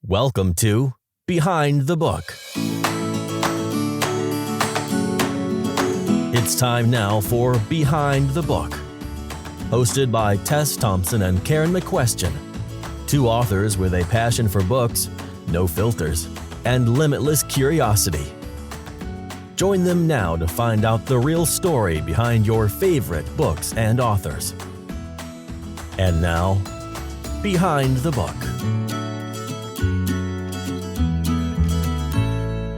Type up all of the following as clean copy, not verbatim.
Welcome to Behind the Book. It's time now for Behind the Book, hosted by Tess Thompson and Karen McQuestion, two authors with a passion for books, no filters, and limitless curiosity. Join them now to find out the real story behind your favorite books and authors. And now, Behind the Book.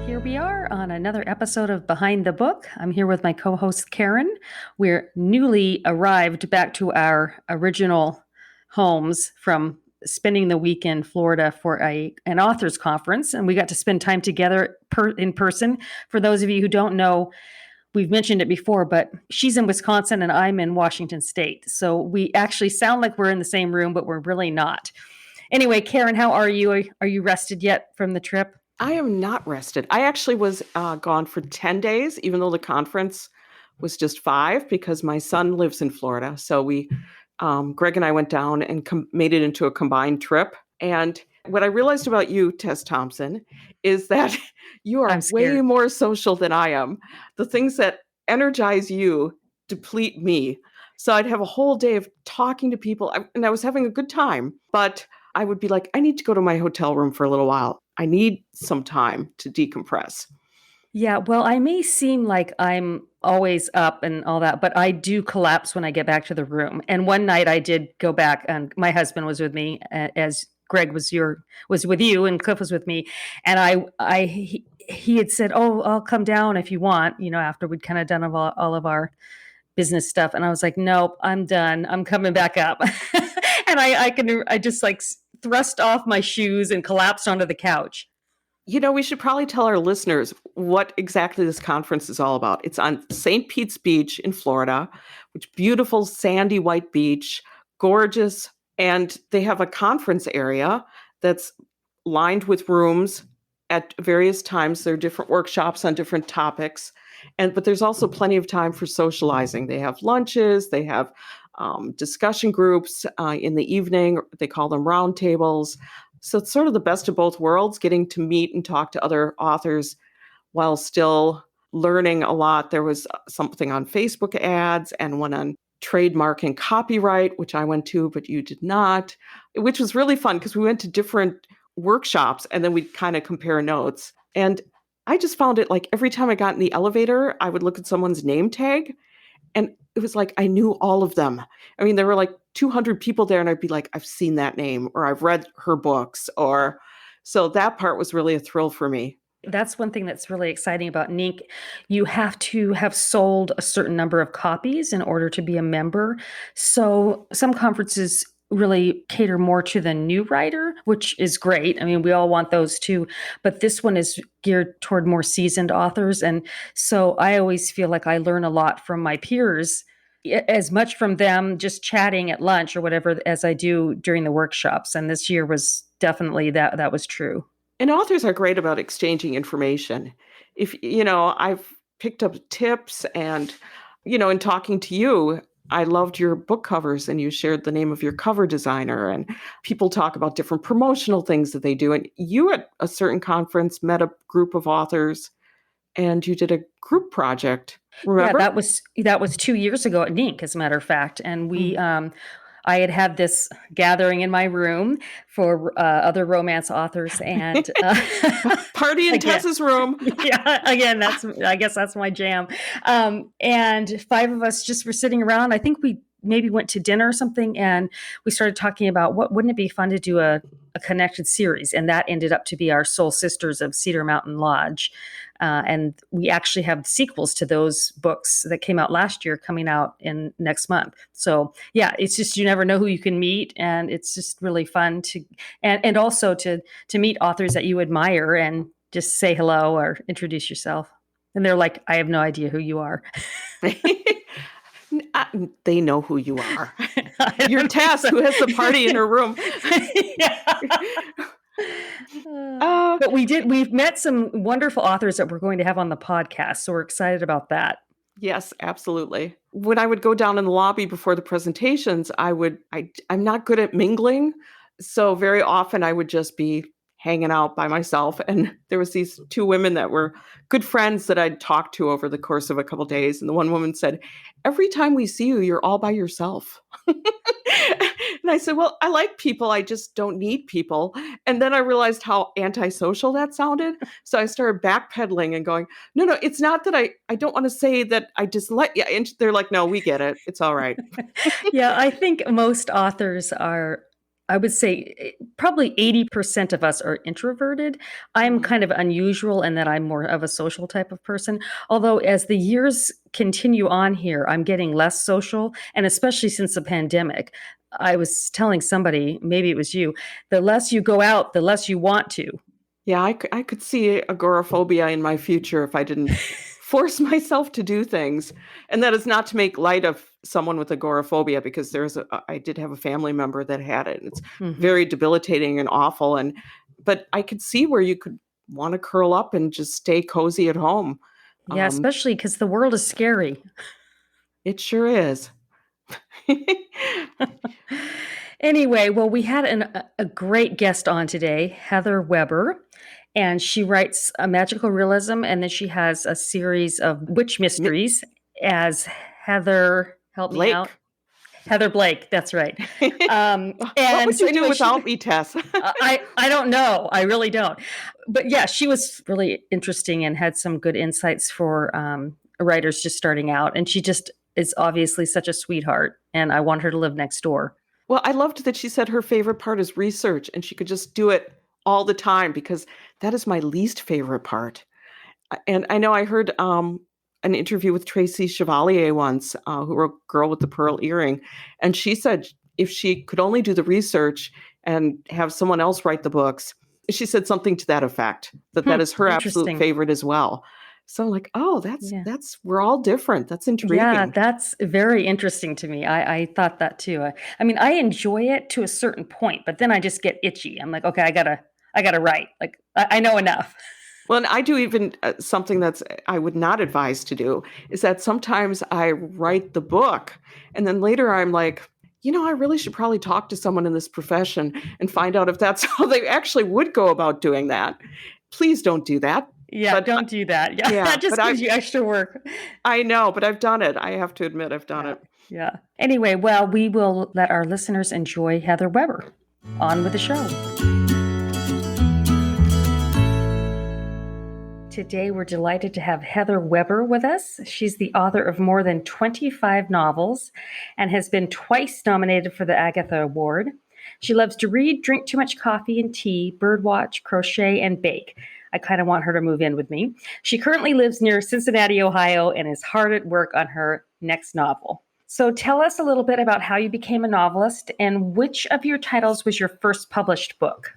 Here we are on another episode of Behind the Book. I'm here with my co-host Karen. We're newly arrived back to our original homes from spending the week in Florida for an authors conference, and we got to spend time together in person. For those of you who don't know, we've mentioned it before, but she's in Wisconsin and I'm in Washington State. So we actually sound like we're in the same room, but we're really not. Anyway, Karen, how are you? Are you rested yet from the trip? I am not rested. I actually was gone for 10 days, even though the conference was just 5, because my son lives in Florida. So Greg and I went down and made it into a combined trip. And what I realized about you, Tess Thompson, is that you are way more social than I am. The things that energize you deplete me. So I'd have a whole day of talking to people, and I was having a good time. But I would be like, I need to go to my hotel room for a little while. I need some time to decompress. Yeah, well, I may seem like I'm always up and all that, but I do collapse when I get back to the room. And one night I did go back, and my husband was with me, as Greg was with you, and Cliff was with me. And he had said, "Oh, I'll come down if you want," after we'd kind of done all of our business stuff. And I was like, "Nope, I'm done. I'm coming back up." And I just like thrust off my shoes and collapsed onto the couch. We should probably tell our listeners what exactly this conference is all about. It's on St. Pete's Beach in Florida, which beautiful sandy white beach, gorgeous. And they have a conference area that's lined with rooms at various times. There are different workshops on different topics. But there's also plenty of time for socializing. They have lunches, they have discussion groups in the evening. They call them round tables. So it's sort of the best of both worlds, getting to meet and talk to other authors while still learning a lot. There was something on Facebook ads and one on trademark and copyright, which I went to, but you did not, which was really fun because we went to different workshops and then we'd kind of compare notes. And I just found it like every time I got in the elevator, I would look at someone's name tag and it was like I knew all of them. I mean, there were like 200 people there and I'd be like, I've seen that name or I've read her books. So that part was really a thrill for me. That's one thing that's really exciting about NINC. You have to have sold a certain number of copies in order to be a member. So some conferences really cater more to the new writer, which is great. I mean, we all want those too, but this one is geared toward more seasoned authors. And so I always feel like I learn a lot from my peers, as much from them just chatting at lunch or whatever, as I do during the workshops. And this year was definitely that was true. And authors are great about exchanging information. If, I've picked up tips and, in talking to you, I loved your book covers and you shared the name of your cover designer and people talk about different promotional things that they do. And you at a certain conference met a group of authors and you did a group project. Remember? Yeah, that was 2 years ago at NINC, as a matter of fact. And I had this gathering in my room for other romance authors and party in Tess's room. Yeah, again, I guess that's my jam. And 5 of us just were sitting around. I think we maybe went to dinner or something, and we started talking about wouldn't it be fun to do a connected series, and that ended up to be our Soul Sisters of Cedar Mountain Lodge. And we actually have sequels to those books that came out last year coming out in next month. So yeah, it's just, you never know who you can meet. And it's just really fun and also to meet authors that you admire and just say hello or introduce yourself. And they're like, I have no idea who you are. They know who you are. You're Tess, who has the party in her room. But we've met some wonderful authors that we're going to have on the podcast. So we're excited about that. Yes, absolutely. When I would go down in the lobby before the presentations, I'm not good at mingling. So very often I would just be hanging out by myself. And there was these two women that were good friends that I'd talked to over the course of a couple of days. And the one woman said, "Every time we see you, you're all by yourself." And I said, "Well, I like people. I just don't need people." And then I realized how antisocial that sounded. So I started backpedaling and going, no, it's not that I don't want to say that I dislike you. And they're like, "No, we get it. It's all right." Yeah, I think most authors are, I would say probably 80% of us are introverted. I'm kind of unusual in that I'm more of a social type of person. Although as the years continue on here, I'm getting less social, and especially since the pandemic. I was telling somebody, maybe it was you, the less you go out, the less you want to. Yeah, I could see agoraphobia in my future if I didn't force myself to do things. And that is not to make light of someone with agoraphobia, because I did have a family member that had it, and it's Mhm. very debilitating and awful. But I could see where you could want to curl up and just stay cozy at home. Yeah, especially because the world is scary. It sure is. Anyway, well, we had a great guest on today, Heather Weber, and she writes a magical realism, and then she has a series of witch mysteries as Heather, help me out. Blake. Heather Blake, that's right. What And would so you do anyway, without me, Tess? I don't know. I really don't. But yeah, she was really interesting and had some good insights for writers just starting out. And she just is obviously such a sweetheart, and I want her to live next door. Well, I loved that she said her favorite part is research, and she could just do it all the time, because that is my least favorite part. And I know I heard an interview with Tracy Chevalier once, who wrote Girl with the Pearl Earring. And she said if she could only do the research and have someone else write the books, she said something to that effect, that is her absolute Interesting. favorite as well. So I'm like, oh, Yeah. we're all different. That's intriguing. Yeah, that's very interesting to me. I thought that too. I mean, I enjoy it to a certain point, but then I just get itchy. I'm like, okay, I gotta write. Like, I know enough. Well, and I do even something that's I would not advise to do is that sometimes I write the book, and then later I'm like, I really should probably talk to someone in this profession and find out if that's how they actually would go about doing that. Please don't do that. Yeah, But don't do that. Yeah, yeah, that just but gives you extra work. I know, but I've done it. I have to admit I've done it. Yeah. Anyway, well, we will let our listeners enjoy Heather Weber. On with the show. Today, we're delighted to have Heather Weber with us. She's the author of more than 25 novels and has been twice nominated for the Agatha Award. She loves to read, drink too much coffee and tea, birdwatch, crochet, and bake. I kind of want her to move in with me. She currently lives near Cincinnati, Ohio, and is hard at work on her next novel. So tell us a little bit about how you became a novelist and which of your titles was your first published book?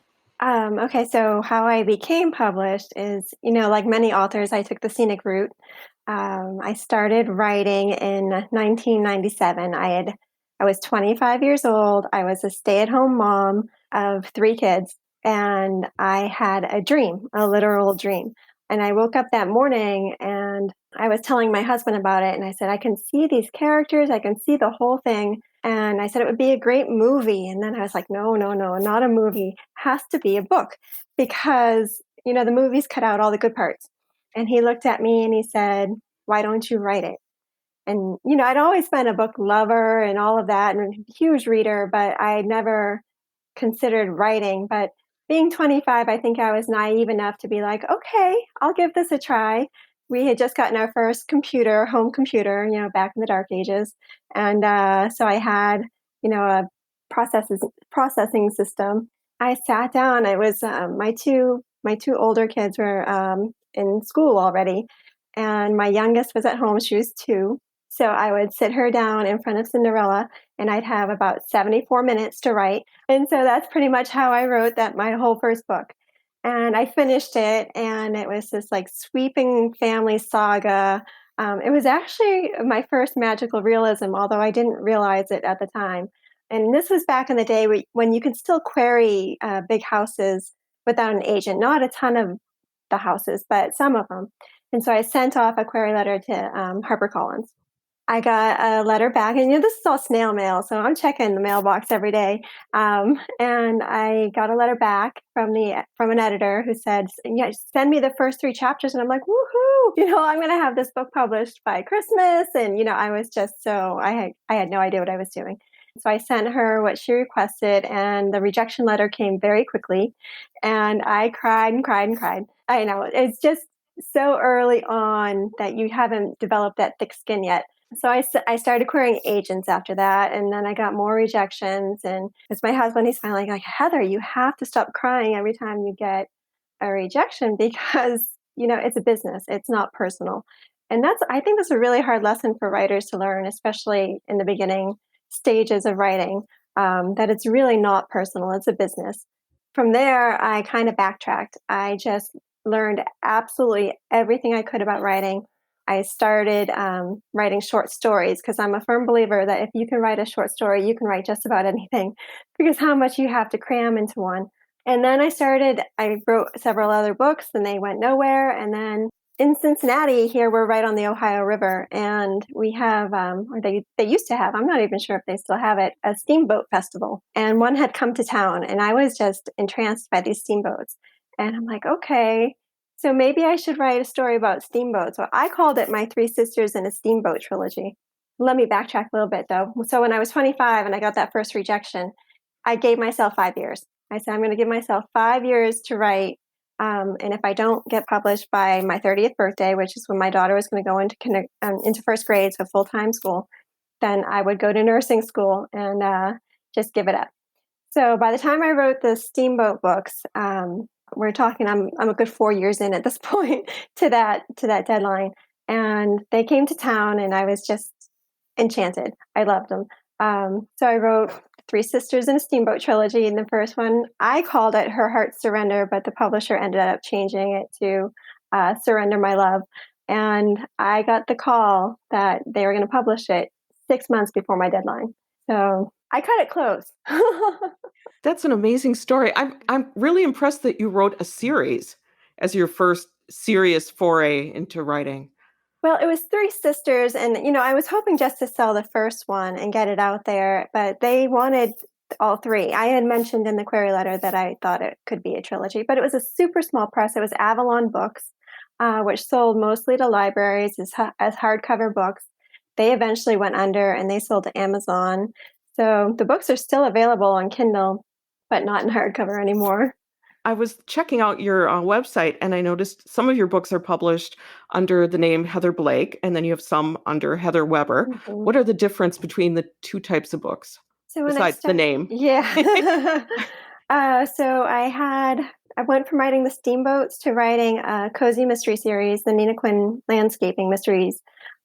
Okay, so how I became published is, like many authors, I took the scenic route. I started writing in 1997. I was 25 years old. I was a stay-at-home mom of 3 kids, and I had a dream, a literal dream. And I woke up that morning and I was telling my husband about it, and I said, I can see these characters, I can see the whole thing. And I said it would be a great movie. And then I was like, no, not a movie. It has to be a book, because, the movies cut out all the good parts. And he looked at me and he said, why don't you write it? And, I'd always been a book lover and all of that, and a huge reader, but I never considered writing. But being 25, I think I was naive enough to be like, okay, I'll give this a try. We had just gotten our first computer, home computer, back in the dark ages. And so I had, a processing system. I sat down. It was my two older kids were in school already, and my youngest was at home. She was 2. So I would sit her down in front of Cinderella, and I'd have about 74 minutes to write. And so that's pretty much how I wrote my whole first book. And I finished it, and it was this like sweeping family saga. It was actually my first magical realism, although I didn't realize it at the time. And this was back in the day when you could still query big houses without an agent. Not a ton of the houses, but some of them. And so I sent off a query letter to HarperCollins. I got a letter back, and this is all snail mail, so I'm checking the mailbox every day. And I got a letter back from an editor who said, "Yeah, send me the first 3 chapters." And I'm like, "Woohoo! I'm going to have this book published by Christmas." And I was just I had no idea what I was doing. So I sent her what she requested, and the rejection letter came very quickly. And I cried and cried and cried. I know it's just so early on that you haven't developed that thick skin yet. So I started querying agents after that, and then I got more rejections. And it's my husband, he's finally like, "Heather, you have to stop crying every time you get a rejection because, it's a business. It's not personal." And I think that's a really hard lesson for writers to learn, especially in the beginning stages of writing, that it's really not personal. It's a business. From there, I kind of backtracked. I just learned absolutely everything I could about writing. I started writing short stories because I'm a firm believer that if you can write a short story, you can write just about anything because how much you have to cram into one. And then I wrote several other books and they went nowhere. And then in Cincinnati here, we're right on the Ohio River, and we have, or they used to have, I'm not even sure if they still have it, a steamboat festival. And one had come to town, and I was just entranced by these steamboats. And I'm like, okay, so maybe I should write a story about steamboats. So I called it My Three Sisters in a Steamboat Trilogy. Let me backtrack a little bit, though. So when I was 25 and I got that first rejection, I gave myself 5 years. I said, I'm going to give myself 5 years to write. And if I don't get published by my 30th birthday, which is when my daughter was going to go into first grade, so full-time school, then I would go to nursing school and just give it up. So by the time I wrote the steamboat books, we're talking, I'm a good 4 years in at this point to that deadline. And they came to town and I was just enchanted. I loved them. So I wrote Three Sisters in a Steamboat Trilogy. And the first one, I called it Her Heart Surrender, but the publisher ended up changing it to Surrender My Love. And I got the call that they were going to publish it 6 months before my deadline. So I cut it close. That's an amazing story. I'm really impressed that you wrote a series as your first serious foray into writing. Well, it was Three Sisters, and I was hoping just to sell the first one and get it out there, but they wanted all three. I had mentioned in the query letter that I thought it could be a trilogy, but it was a super small press. It was Avalon Books, which sold mostly to libraries as hardcover books. They eventually went under, and they sold to Amazon. So the books are still available on Kindle, but not in hardcover anymore. I was checking out your website and I noticed some of your books are published under the name Heather Blake, and then you have some under Heather Weber. Mm-hmm. What are the difference between the two types of books besides the name? Yeah. So I went from writing the steamboats to writing a cozy mystery series, the Nina Quinn Landscaping Mysteries.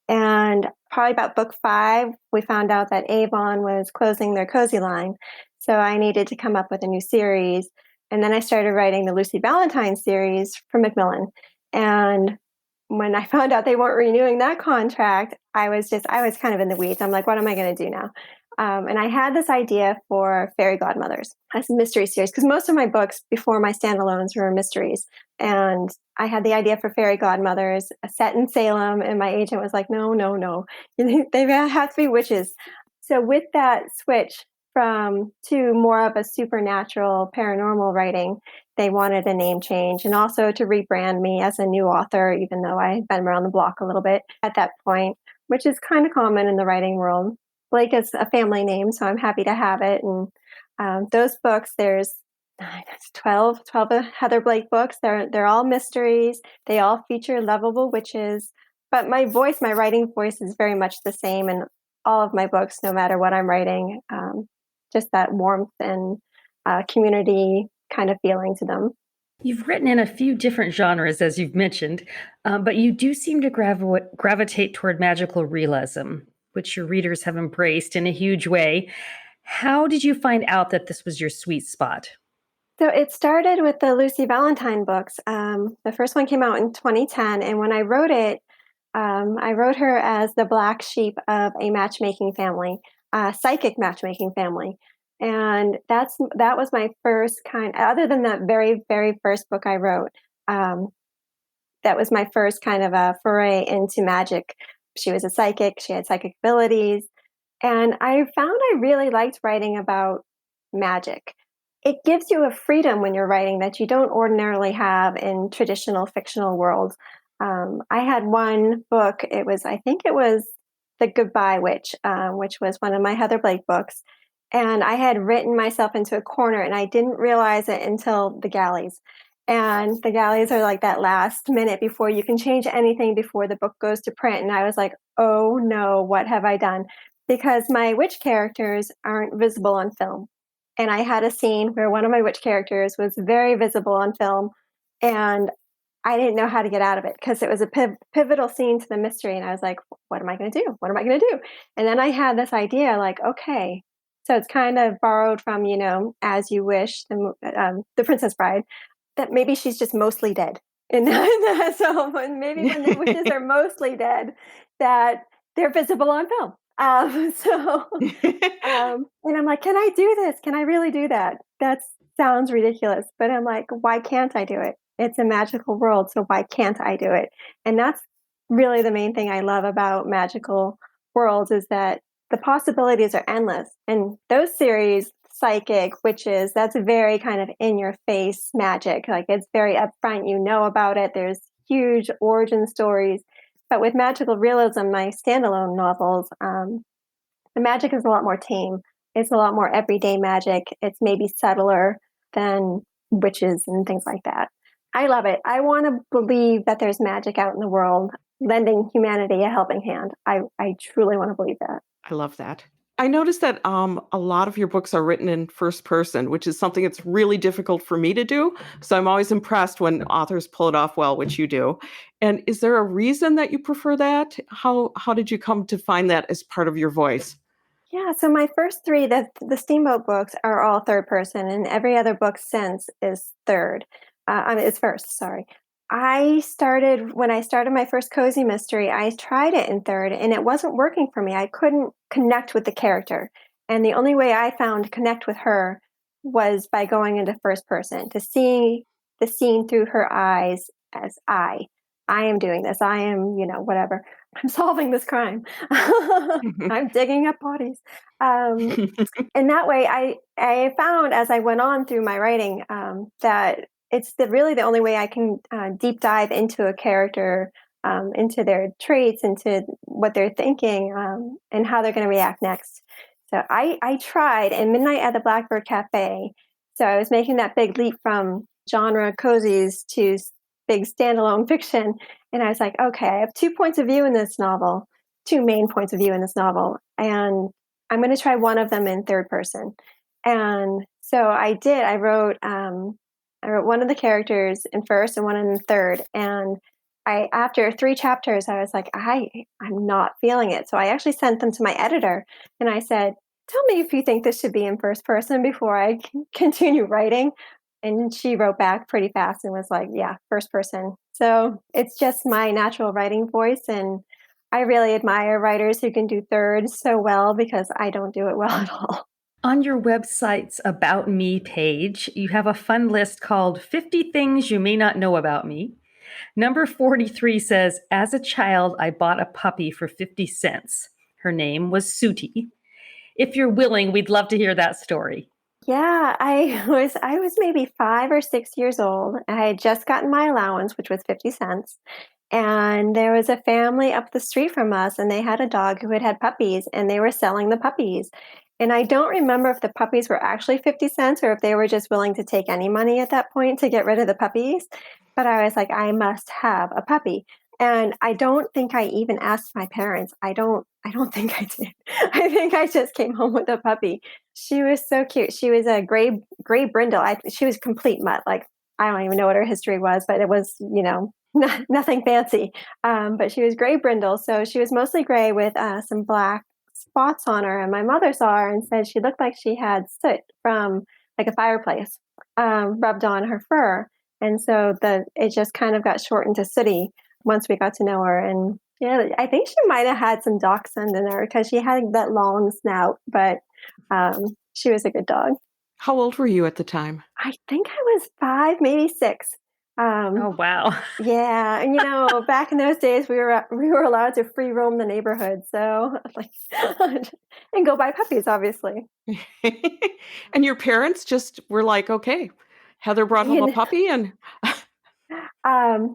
And probably about book 5, we found out that Avon was closing their cozy line. So I needed to come up with a new series. And then I started writing the Lucy Valentine series for Macmillan. And when I found out they weren't renewing that contract, I was kind of in the weeds. I'm like, what am I going to do now? And I had this idea for Fairy Godmothers as a mystery series, because most of my books before my standalones were mysteries. And I had the idea for Fairy Godmothers, set in Salem, and my agent was like, no, they have to be witches. So with that switch to more of a supernatural paranormal writing, they wanted a name change and also to rebrand me as a new author, even though I had been around the block a little bit at that point, which is kind of common in the writing world. Blake is a family name, so I'm happy to have it. And those books, there's 12 Heather Blake books. They're all mysteries. They all feature lovable witches. But my writing voice is very much the same in all of my books, no matter what I'm writing. Just that warmth and community kind of feeling to them. You've written in a few different genres, as you've mentioned, but you do seem to gravitate toward magical realism, which your readers have embraced in a huge way. How did you find out that this was your sweet spot? So it started with the Lucy Valentine books. The first one came out in 2010, and when I wrote it, I wrote her as the black sheep of a matchmaking family, psychic matchmaking family. And that was my first other than that very, very first book I wrote, that was my first kind of a foray into magic. She was a psychic. She had psychic abilities. And I found I really liked writing about magic. It gives you a freedom when you're writing that you don't ordinarily have in traditional fictional worlds. I had one book. I think it was The Goodbye Witch, which was one of my Heather Blake books. And I had written myself into a corner, and I didn't realize it until the galleys. And the galleys are like that last minute before you can change anything before the book goes to print. And I was like, oh no, what have I done? Because my witch characters aren't visible on film. And I had a scene where one of my witch characters was very visible on film, and I didn't know how to get out of it because it was a pivotal scene to the mystery. And I was like, what am I going to do? What am I going to do? And then I had this idea like, okay, so it's kind of borrowed from, As You Wish, the Princess Bride, that maybe she's just mostly dead. And so maybe when the witches are mostly dead, that they're visible on film. And I'm like, can I do this? Can I really do that? That sounds ridiculous. But I'm like, why can't I do it? It's a magical world, so why can't I do it? And that's really the main thing I love about magical worlds, is that the possibilities are endless. And those series, psychic, witches, that's very kind of in your face magic. Like, it's very upfront, about it. There's huge origin stories. But with magical realism, my standalone novels, the magic is a lot more tame. It's a lot more everyday magic. It's maybe subtler than witches and things like that. I love it. I want to believe that there's magic out in the world, lending humanity a helping hand. I truly want to believe that. I love that. I noticed that a lot of your books are written in first person, which is something that's really difficult for me to do. So I'm always impressed when authors pull it off well, which you do. And is there a reason that you prefer that? How did you come to find that as part of your voice? Yeah, so my first three, the Steamboat books, are all third person, and every other book since is third. It's first, sorry. When I started my first cozy mystery, I tried it in third, and it wasn't working for me. I couldn't connect with the character. And the only way I found to connect with her was by going into first person, to see the scene through her eyes as I am doing this. I am, whatever. I'm solving this crime. I'm digging up bodies. And that way I found as I went on through my writing that it's really the only way I can deep dive into a character, into their traits, into what they're thinking, and how they're going to react next. So I tried in Midnight at the Blackbird Cafe. So I was making that big leap from genre cozies to big standalone fiction. And I was like, okay, I have 2 points of view in this novel, 2 main points of view in this novel. And I'm going to try one of them in third person. And so I did. I wrote one of the characters in first and one in third. And after 3 chapters, I was like, I'm not feeling it. So I actually sent them to my editor, and I said, tell me if you think this should be in first person before I continue writing. And she wrote back pretty fast and was like, yeah, first person. So it's just my natural writing voice. And I really admire writers who can do third so well, because I don't do it well at all. On your website's About Me page, you have a fun list called 50 Things You May Not Know About Me. Number 43 says, as a child, I bought a puppy for 50 cents. Her name was Sootie. If you're willing, we'd love to hear that story. Yeah, I was maybe 5 or 6 years old. I had just gotten my allowance, which was 50 cents. And there was a family up the street from us, and they had a dog who had puppies, and they were selling the puppies. And I don't remember if the puppies were actually 50 cents or if they were just willing to take any money at that point to get rid of the puppies. But I was like, I must have a puppy. And I don't think I even asked my parents. I don't think I did. I think I just came home with a puppy. She was so cute. She was a gray brindle. She was complete mutt. Like, I don't even know what her history was, but it was, nothing fancy. But she was gray brindle. So she was mostly gray with some black spots on her. And my mother saw her and said she looked like she had soot from like a fireplace rubbed on her fur. And so it just kind of got shortened to sooty once we got to know her. And yeah, I think she might have had some dachshund in her because she had that long snout, but she was a good dog. How old were you at the time? I think I was 5, maybe 6. Oh, wow. Yeah, and back in those days, we were allowed to free roam the neighborhood, so like, and go buy puppies, obviously. And your parents just were like, okay, Heather brought home You a know, puppy and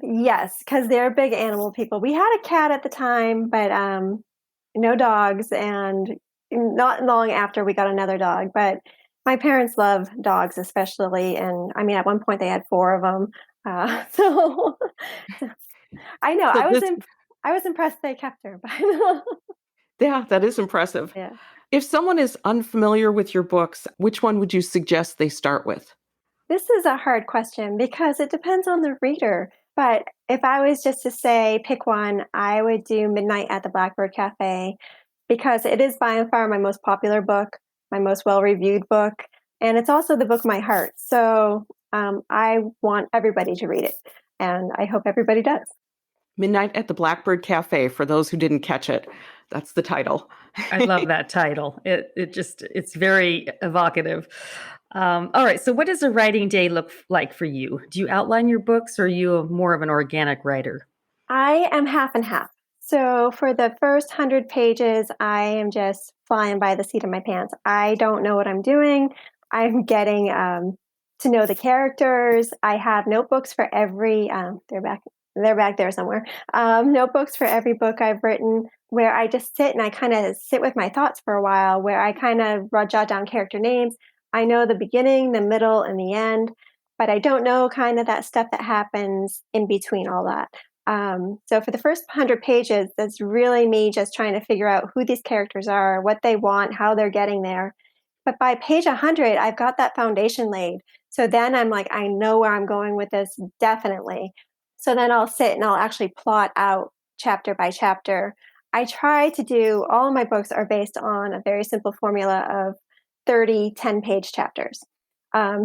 yes, because they're big animal people. We had a cat at the time, but no dogs, and not long after we got another dog. But my parents love dogs, especially, and I mean, at one point they had four of them. So I know so this, I was impressed they kept her, but yeah, that is impressive. yeah. If someone is unfamiliar with your books, which one would you suggest they start with? This is a hard question because it depends on the reader. But if I was just to say pick one, I would do Midnight at the Blackbird Cafe because it is by far my most popular book, my most well reviewed book, and it's also the book of my heart. So I want everybody to read it, and I hope everybody does. Midnight at the Blackbird Cafe, for those who didn't catch it. That's the title. I love that title. It's very evocative. All right. So what does a writing day look like for you? Do you outline your books or are you more of an organic writer? I am half and half. So for the first 100 pages, I am just flying by the seat of my pants. I don't know what I'm doing. I'm getting to know the characters. I have notebooks for every. They're back there somewhere. Notebooks for every book I've written, where I just sit and I kind of sit with my thoughts for a while. Where I kind of jot down character names. I know the beginning, the middle, and the end, but I don't know kind of that stuff that happens in between all that. So for the first 100 pages, that's really me just trying to figure out who these characters are, what they want, how they're getting there. But by page 100, I've got that foundation laid. So then I'm like, I know where I'm going with this, definitely. So then I'll sit and I'll actually plot out chapter by chapter. I try to do, all of my books are based on a very simple formula of 30 10-page chapters.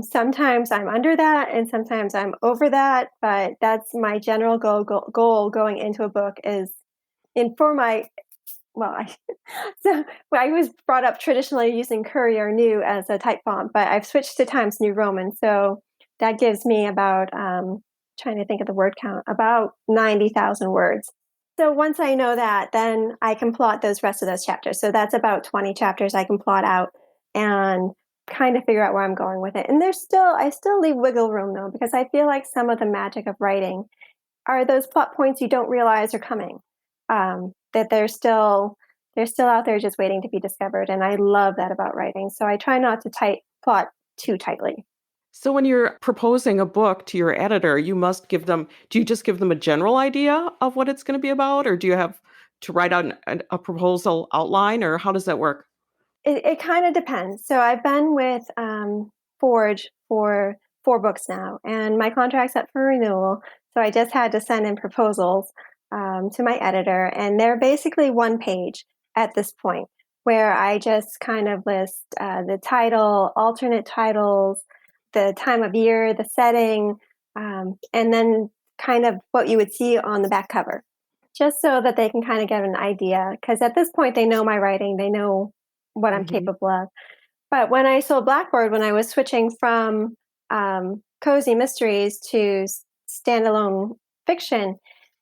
Sometimes I'm under that and sometimes I'm over that, but that's my general goal going into a book is in for my, well, so I was brought up traditionally using Courier New as a type font, but I've switched to Times New Roman. So that gives me about, trying to think of the word count, about 90,000 words. So once I know that, then I can plot those rest of those chapters. So that's about 20 chapters I can plot out and kind of figure out where I'm going with it. And I still leave wiggle room though, because I feel like some of the magic of writing are those plot points you don't realize are coming. That they're still out there just waiting to be discovered. And I love that about writing. So I try not to plot too tightly. So when you're proposing a book to your editor, do you just give them a general idea of what it's going to be about? Or do you have to write out a proposal outline, or how does that work? It kind of depends. So I've been with Forge for 4 books now, and my contract's up for renewal. So I just had to send in proposals to my editor, and they're basically one page at this point, where I just kind of list the title, alternate titles, the time of year, the setting, and then kind of what you would see on the back cover, just so that they can kind of get an idea. Because at this point, they know my writing, they know what I'm Mhm. capable of. But when I sold Blackboard, when I was switching from cozy mysteries to standalone fiction,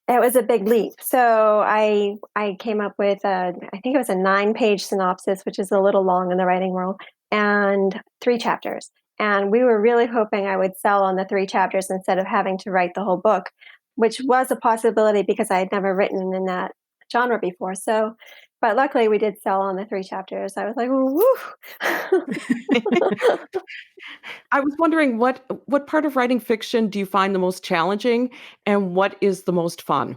it was a big leap. So I came up with I think it was a 9-page synopsis, which is a little long in the writing world, and 3 chapters. And we were really hoping I would sell on the 3 chapters instead of having to write the whole book, which was a possibility because I had never written in that genre before. So, but luckily we did sell on the 3 chapters. I was like, woo. I was wondering what part of writing fiction do you find the most challenging, and what is the most fun?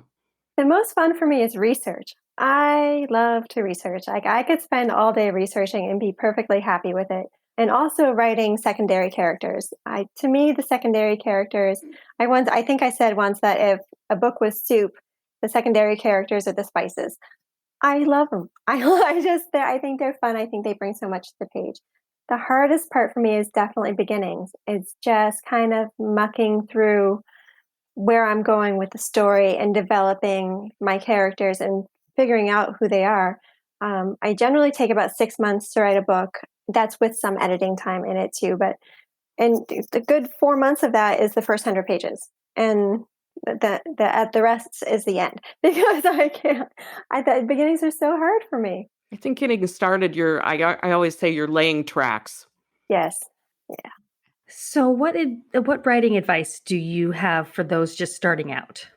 The most fun for me is research. I love to research. Like I could spend all day researching and be perfectly happy with it. And also writing secondary characters. To me, the secondary characters, I think I said once that if a book was soup, the secondary characters are the spices. I love them. I think they're fun. I think they bring so much to the page. The hardest part for me is definitely beginnings. It's just kind of mucking through where I'm going with the story and developing my characters and figuring out who they are. I generally take about 6 months to write a book. That's with some editing time in it too. But And the good 4 months of that is the first 100 pages. And the rest is the end because I can't. The beginnings are so hard for me. I think getting started, I always say you're laying tracks. Yes. Yeah. So what writing advice do you have for those just starting out?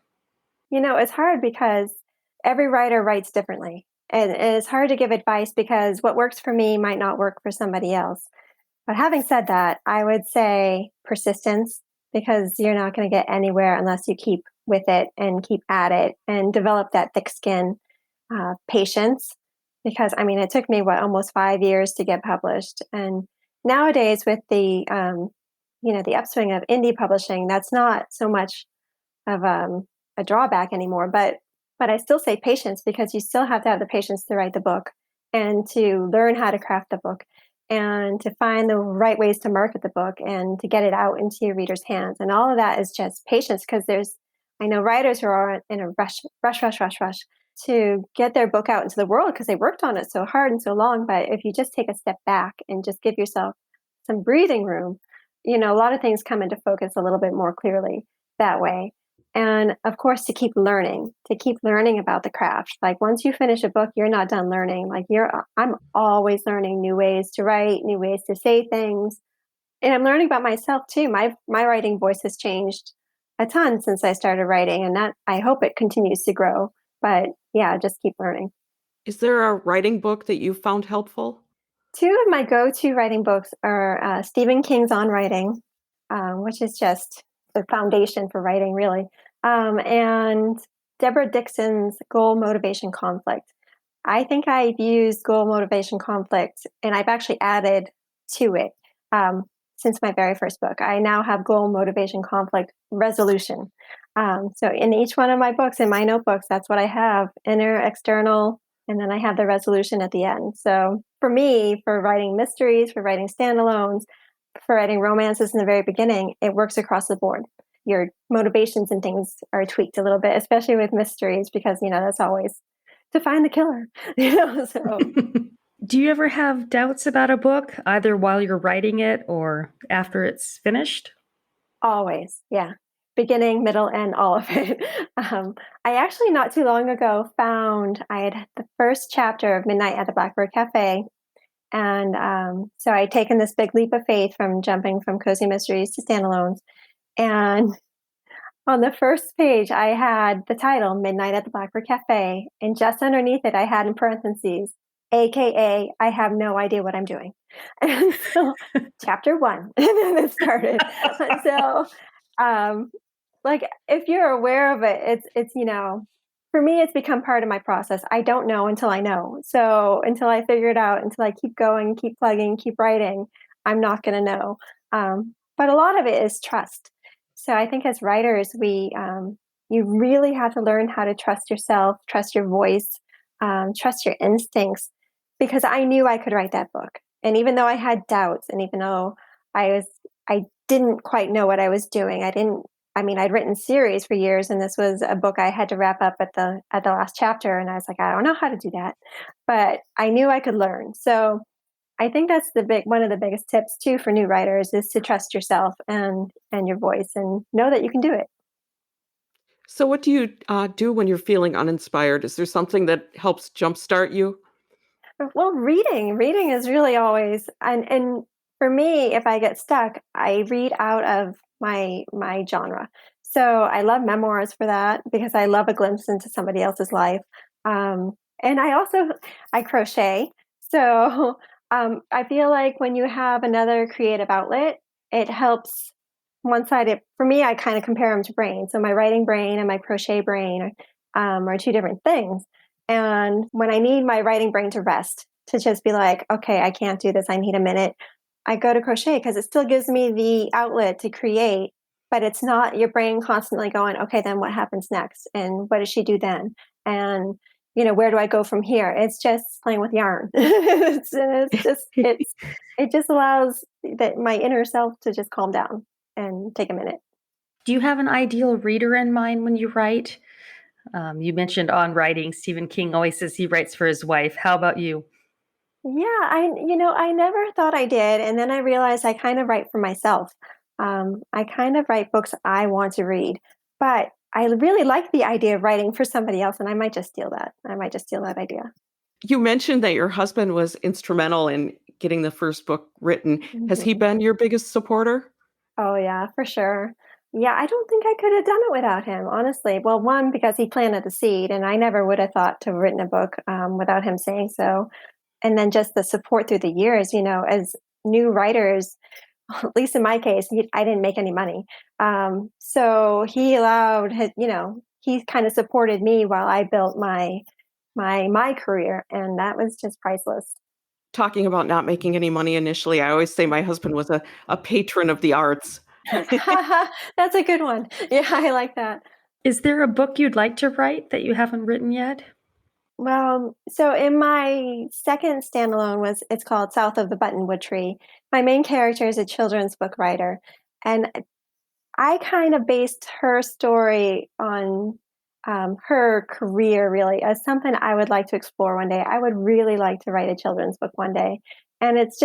It's hard because every writer writes differently. And it's hard to give advice because what works for me might not work for somebody else. But having said that, I would say persistence, because you're not going to get anywhere unless you keep with it and keep at it and develop that thick skin. Patience, because it took me almost 5 years to get published. And nowadays with the upswing of indie publishing, that's not so much of a drawback anymore. But I still say patience, because you still have to have the patience to write the book and to learn how to craft the book and to find the right ways to market the book and to get it out into your readers' hands. And all of that is just patience, because I know writers who are in a rush to get their book out into the world because they worked on it so hard and so long. But if you just take a step back and just give yourself some breathing room, a lot of things come into focus a little bit more clearly that way. And of course, to keep learning about the craft. Like once you finish a book, you're not done learning. I'm always learning new ways to write, new ways to say things. And I'm learning about myself too. My writing voice has changed a ton since I started writing, and that I hope it continues to grow. But yeah, just keep learning. Is there a writing book that you found helpful? Two of my go-to writing books are Stephen King's On Writing, which is just the foundation for writing, really, and Debra Dixon's Goal, Motivation, Conflict. I think I've used Goal, Motivation, Conflict, and I've actually added to it since my very first book. I now have Goal, Motivation, Conflict, Resolution. So in each one of my books, in my notebooks, that's what I have: inner, external, and then I have the resolution at the end. So for me, for writing mysteries, for writing standalones, for writing romances in the very beginning, it works across the board. Your motivations and things are tweaked a little bit, especially with mysteries, because, that's always to find the killer. So Do you ever have doubts about a book, either while you're writing it or after it's finished? always, yeah. Beginning, middle, and all of it. I actually not too long ago found I had the first chapter of Midnight at the Blackbird Cafe. And so I'd taken this big leap of faith from jumping from cozy mysteries to standalones. And on the first page, I had the title Midnight at the Blackbird Cafe. And just underneath it, I had in parentheses, AKA, I have no idea what I'm doing. And so chapter 1, and then it started. And so, if you're aware of it, it's for me, it's become part of my process. I don't know until I know. So until I figure it out, until I keep going, keep plugging, keep writing, I'm not going to know. But a lot of it is trust. So I think as writers, you really have to learn how to trust yourself, trust your voice, trust your instincts, because I knew I could write that book. And even though I had doubts, and even though I didn't quite know what I was doing, I'd written series for years, and this was a book I had to wrap up at the last chapter. And I was like, I don't know how to do that, but I knew I could learn. So I think that's one of the biggest tips too for new writers, is to trust yourself and your voice, and know that you can do it. So what do you do when you're feeling uninspired? Is there something that helps jumpstart you? Well, reading is really always, and for me, if I get stuck, I read out of my genre. So I love memoirs for that, because I love a glimpse into somebody else's life. And I crochet. So I feel like when you have another creative outlet, it helps. One side, for me, I kind of compare them to brains. So my writing brain and my crochet brain are two different things. And when I need my writing brain to rest, to just be like, okay, I can't do this, I need a minute, I go to crochet, because it still gives me the outlet to create, but it's not your brain constantly going, okay, then what happens next? And what does she do then? And, where do I go from here? It's just playing with yarn. It just allows my inner self to just calm down and take a minute. Do you have an ideal reader in mind when you write? You mentioned On Writing. Stephen King always says he writes for his wife. How about you? I never thought I did, and then I realized I kind of write for myself. I kind of write books I want to read, but I really like the idea of writing for somebody else, and I might just steal that. I might just steal that idea. You mentioned that your husband was instrumental in getting the first book written. Has he Mhm. been your biggest supporter? Oh yeah, for sure. Yeah, I don't think I could have done it without him, honestly. Well, one, because he planted the seed, and I never would have thought to have written a book without him saying so. And then just the support through the years, as new writers, at least in my case, I didn't make any money. So he allowed he kind of supported me while I built my career, and that was just priceless. Talking about not making any money initially, I always say my husband was a patron of the arts. That's a good one. Yeah, I like that. Is there a book you'd like to write that you haven't written yet? Well, so in my second standalone it's called South of the Buttonwood Tree. My main character is a children's book writer, and I kind of based her story on her career really as something I would like to explore one day. I would really like to write a children's book one day. And it's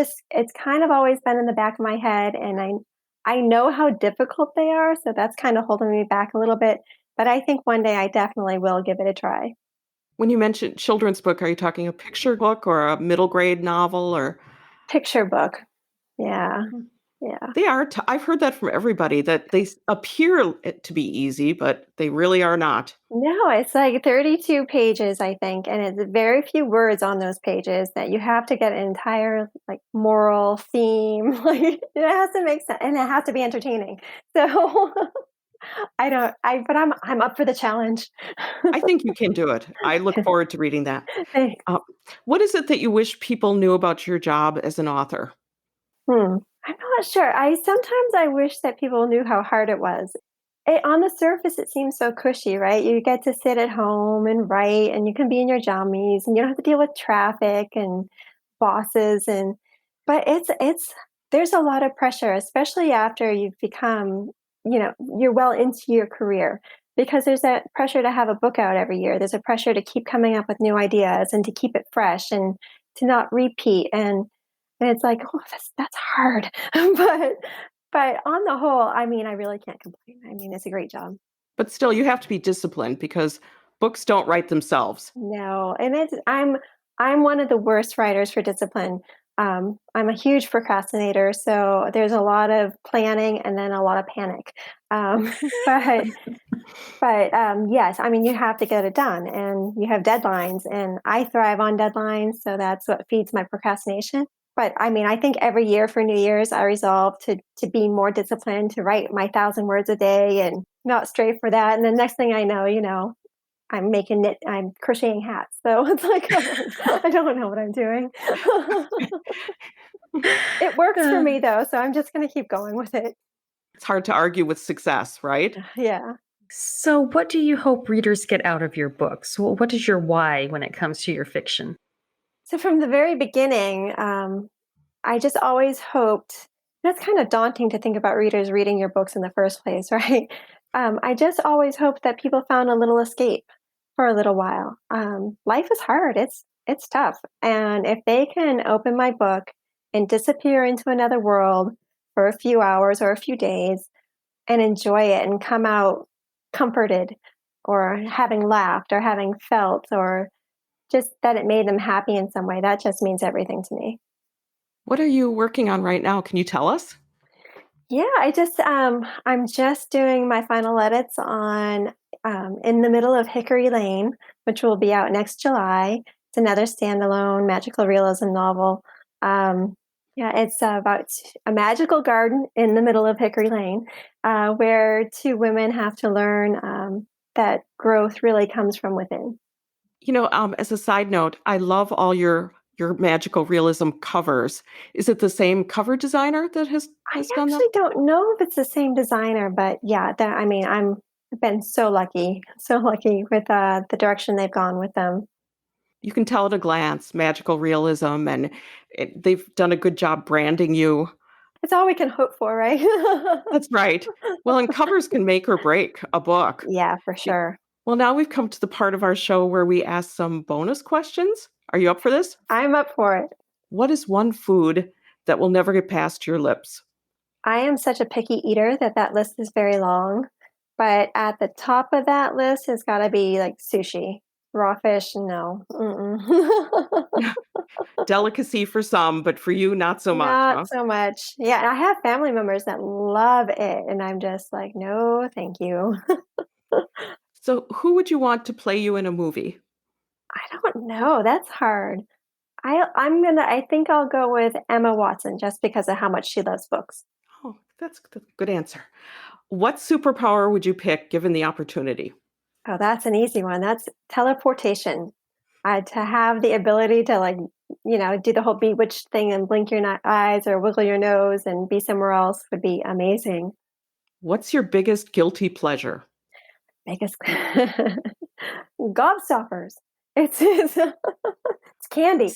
kind of always been in the back of my head, and I know how difficult they are, so that's kind of holding me back a little bit, but I think one day I definitely will give it a try. When you mentioned children's book, are you talking a picture book or a middle grade novel or Picture book. Yeah. Mhm. Yeah. they are I've heard that from everybody that appear to be easy, but they really are not. No, it's like 32 pages, I think, and it's very few words on those pages that you have to get an entire like moral theme. Like it has to make sense and it has to be entertaining. So but I'm up for the challenge. I think you can do it. I look forward to reading that. Thanks. Uh, what is it that you wish people knew about your job as an author? I'm not sure. I wish that people knew how hard it was. On the surface, it seems so cushy, right? You get to sit at home and write, and you can be in your jammies, and you don't have to deal with traffic and bosses, but it's there's a lot of pressure, especially after you've become, you're well into your career, because there's that pressure to have a book out every year. There's a pressure to keep coming up with new ideas and to keep it fresh and to not repeat and it's like, oh, that's hard. but but on the whole, I mean, I really can't complain. I mean, it's a great job. But still, you have to be disciplined because books don't write themselves. No, and I'm one of the worst writers for discipline. I'm a huge procrastinator, so there's a lot of planning and then a lot of panic. Um, but yes, I mean, you have to get it done, and you have deadlines, and I thrive on deadlines, so that's what feeds my procrastination. But I mean, I think every year for New Year's, I resolve to be more disciplined, to write my 1,000 words a day, and not stray for that. And the next thing I know, I'm crocheting hats. So it's like I don't know what I'm doing. It works for Uh, me though, so I'm just going to keep going with it. It's hard to argue with success, right? Yeah. so, what do you hope readers get out of your books? What is your why when it comes to your fiction? So from the very beginning, I just always hoped. That's kind of daunting to think about readers reading your books in the first place, right? I just always hoped that people found a little escape for a little while. Life is hard; it's tough, and if they can open my book and disappear into another world for a few hours or a few days and enjoy it and come out comforted or having laughed or having felt or just that it made them happy in some way, that just means everything to me. What are you working on right now? Can you tell us? Yeah, I'm just doing my final edits on In the Middle of Hickory Lane, which will be out next July. It's another standalone magical realism novel. Yeah, it's about a magical garden in the middle of Hickory Lane, where two women have to learn that growth really comes from within. As a side note, I love all your magical realism covers. Is it the same cover designer that has I has done them? actually don't know if it's the same designer, but yeah, I mean, I've been so lucky with the direction they've gone with them. You can tell at a glance, magical realism, and they've done a good job branding you. It's all we can hope for, right? That's right. Well, and covers can make or break a book. Yeah, for Y- sure. Well, now we've come to the part of our show where we ask some bonus questions. Are you up for this? I'm up for it. What is one food that will never get past your lips? I am such a picky eater that list is very long. But at the top of that list has got to be like sushi. Raw fish, no. Mm-mm. Delicacy for some, but for you, not so much, Not huh? so much. Yeah, and I have family members that love it, and I'm just like, no, thank you. So who would you want to play you in a movie? I don't know. That's hard. I think I'll go with Emma Watson just because of how much she loves books. Oh, that's a good answer. What superpower would you pick given the opportunity? Oh, that's an easy one. That's teleportation. To have the ability to do the whole bewitched thing and blink your eyes or wiggle your nose and be somewhere else would be amazing. What's your biggest guilty pleasure? Biggest gobstoppers. It's it's candy.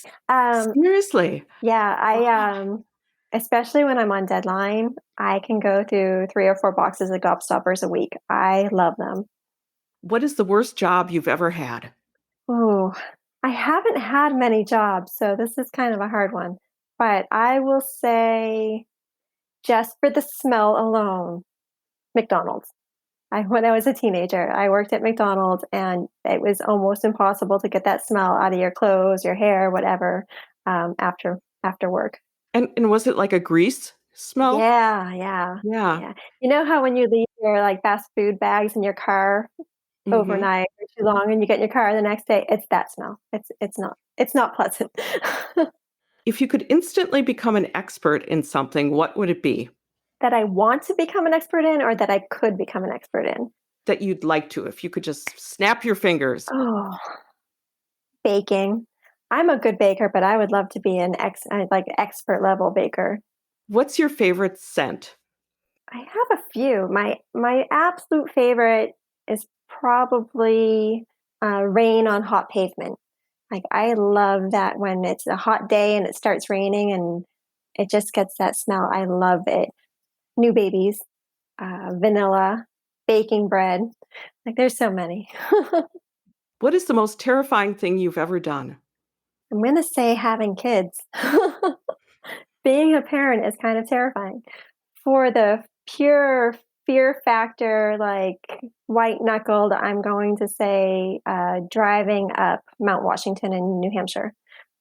Seriously? Yeah, especially when I'm on deadline, I can go through 3 or 4 boxes of gobstoppers a week. I love them. What is the worst job you've ever had? Oh, I haven't had many jobs, so this is kind of a hard one. But I will say, just for the smell alone, McDonald's. When I was a teenager, I worked at McDonald's, and it was almost impossible to get that smell out of your clothes, your hair, whatever, after work. And was it like a grease smell? Yeah, yeah, Yeah. yeah. You know how when you leave your like fast food bags in your car Hmm. overnight for too long, and you get in your car the next day, it's that smell. It's not pleasant. If you could instantly become an expert in something, what would it be That I want to become an expert in, or that I could become an expert in. that you'd like to? If you could just snap your fingers. Oh, baking. I'm a good baker, but I would love to be an expert level baker. What's your favorite scent? I have a few. My absolute favorite is probably rain on hot pavement. Like I love that when it's a hot day and it starts raining and it just gets that smell. I love it. New babies, vanilla, baking bread. Like there's so many. What is the most terrifying thing you've ever done? I'm going to say having kids. Being a parent is kind of terrifying. For the pure fear factor, like white knuckled, I'm going to say driving up Mount Washington in New Hampshire.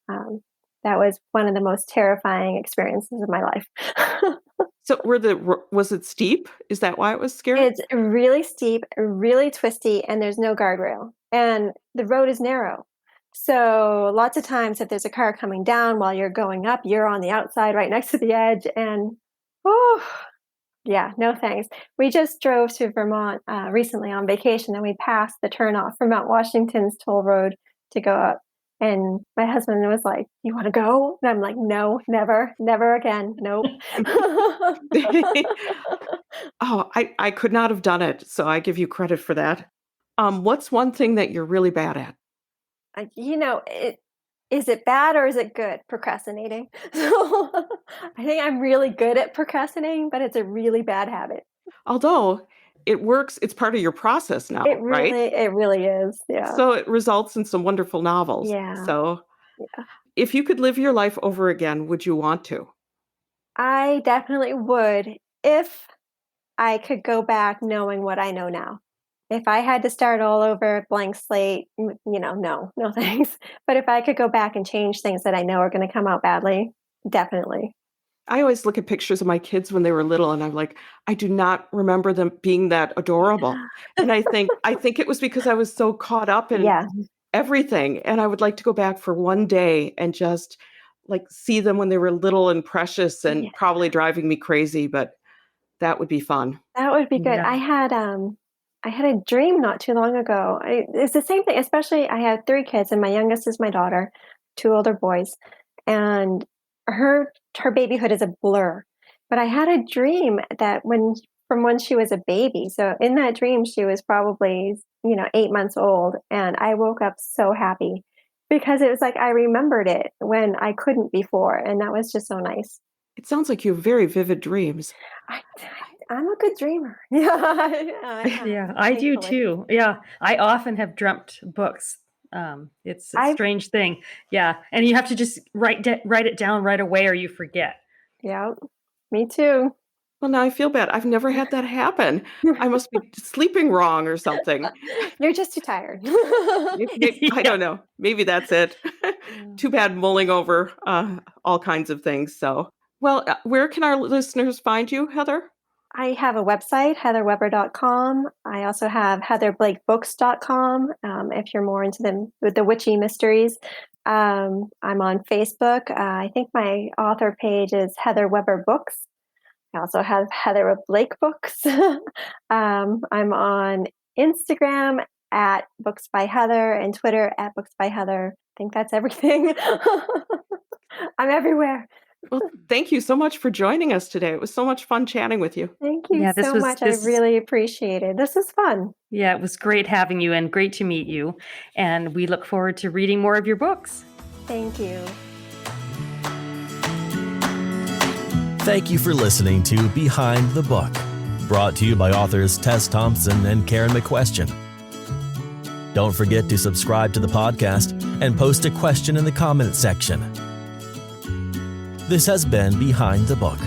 Um, that was one of the most terrifying experiences of my life. So was it steep? Is that why it was scary? It's really steep, really twisty, and there's no guardrail. And the road is narrow. So lots of times if there's a car coming down while you're going up, you're on the outside right next to the edge. And oh, yeah, no thanks. We just drove to Vermont recently on vacation, and we passed the turnoff from Mount Washington's toll road to go up. And my husband was like, "You want to go?" And I'm like, "No, never, never again. Nope." Oh, I could not have done it, so I give you credit for that. What's one thing that you're really bad at? Is it bad or is it good? Procrastinating. So I think I'm really good at procrastinating, but it's a really bad habit. Although it works, it's part of your process now, right? It really is. Yeah. So it results in some wonderful novels. Yeah. So Yeah. if you could live your life over again, would you want to? I definitely would if I could go back knowing what I know now. If I had to start all over, blank slate, no thanks. But if I could go back and change things that I know are going to come out badly, definitely. I always look at pictures of my kids when they were little and I'm like, I do not remember them being that adorable. And I think it was because I was so caught up in Yeah. everything. And I would like to go back for one day and just like see them when they were little and precious and Yeah. probably driving me crazy, but that would be fun. That would be good. Yeah. I had a dream not too long ago. It's the same thing, especially I have 3 kids and my youngest is my daughter, 2 older boys. And her babyhood is a blur. But I had a dream that from when she was a baby. So in that dream she was probably, 8 months old, and I woke up so happy because it was like I remembered it when I couldn't before, and that was just so nice. It sounds like you have very vivid dreams. I, I'm a good dreamer. Yeah, Yeah, I do thankfully. too. Yeah, I often have dreamt books It's a strange thing. Yeah. And you have to just write it down right away or you forget. Yeah, me too. Well, now I feel bad. I've never had that happen. I must be sleeping wrong or something. You're just too tired. I don't know. Maybe that's it. Too bad mulling over all kinds of things. So, well, where can our listeners find you, Heather? I have a website, heatherweber.com. I also have heatherblakebooks.com if you're more into the witchy mysteries. I'm on Facebook. I think my author page is Heather Weber Books. I also have Heather Blake Books. I'm on Instagram at Books by Heather and Twitter at Books by Heather. I think that's everything. I'm everywhere. Well, thank you so much for joining us today. It was so much fun chatting with you. Thank you so much. I really appreciate it. This is fun. Yeah, it was great having you and great to meet you. And we look forward to reading more of your books. Thank you. Thank you for listening to Behind the Book, brought to you by authors Tess Thompson and Karen McQuestion. Don't forget to subscribe to the podcast and post a question in the comments section. This has been Behind the Book.